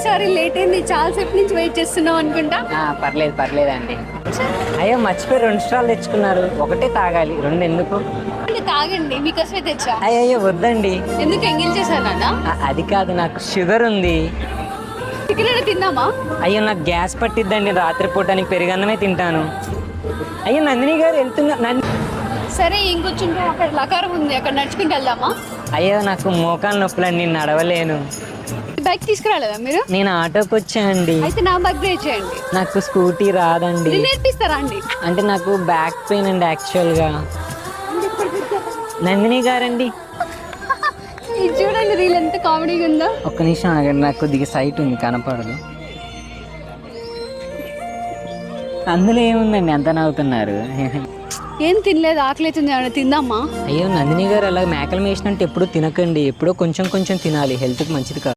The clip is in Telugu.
సారీ లేట్ అయింది, చాలాసేపు నుంచి వెయిట్ చేస్తున్నాం అనుకుంటా. పర్లేదండి. అయ్యో మర్చిపోయి 2 స్ట్రాలు తెచ్చుకున్నారు, ఒకటే తాగాలి, 2 ఎందుకు? తాగండి, మీకోసమే తెచ్చా. అయ్యో వద్దండి. ఎందుకు ఎంగిల్ చేశానా? అది కాదు, నాకు షుగర్ ఉంది. చికెన్ తిన్నామా? అయ్యో నాకు గ్యాస్ పట్టిద్దండి, రాత్రిపూట నీకు పెరుగన్నమే తింటాను. అయ్యో నందిని గారు వెళ్తున్నా. సరే ఇంకొంచెం అక్కడ లకారం ఉంది, అక్కడ నడుచుకుంటూ వెళ్దామా? అయ్యో నాకు మోకాలు నొప్పులండి, నడవలేను. బైక్ తీసుకురాలేదా మీరు? నేను ఆటోకి వచ్చానండి. అయితే నా బైక్ డ్రైవ్ చేయండి. నాకు స్కూటీ రాదండి. నేర్పిస్తారా అండి? అంటే నాకు బ్యాక్ పెయిన్ అండి యాక్చువల్గా. నందిని గారండి, ఇది చూడండి, రీల్ ఎంత కామెడీగా ఉందో. ఒక్క నిమిషం ఆగండి, నాకు కొద్దిగా సైట్ ఉంది, కనపడదు. అందులో ఏముందండి అంత నవ్వుతున్నారు? ఏం తినలేదు, ఆకలి అవుతుంది, ఏమైనా తిందామా? అయ్యో నందిని గారు, అలా మేకలు వేసినట్టు ఎప్పుడు తినకండి, ఎప్పుడో కొంచెం కొంచెం తినాలి, హెల్త్కి మంచిది కాదు.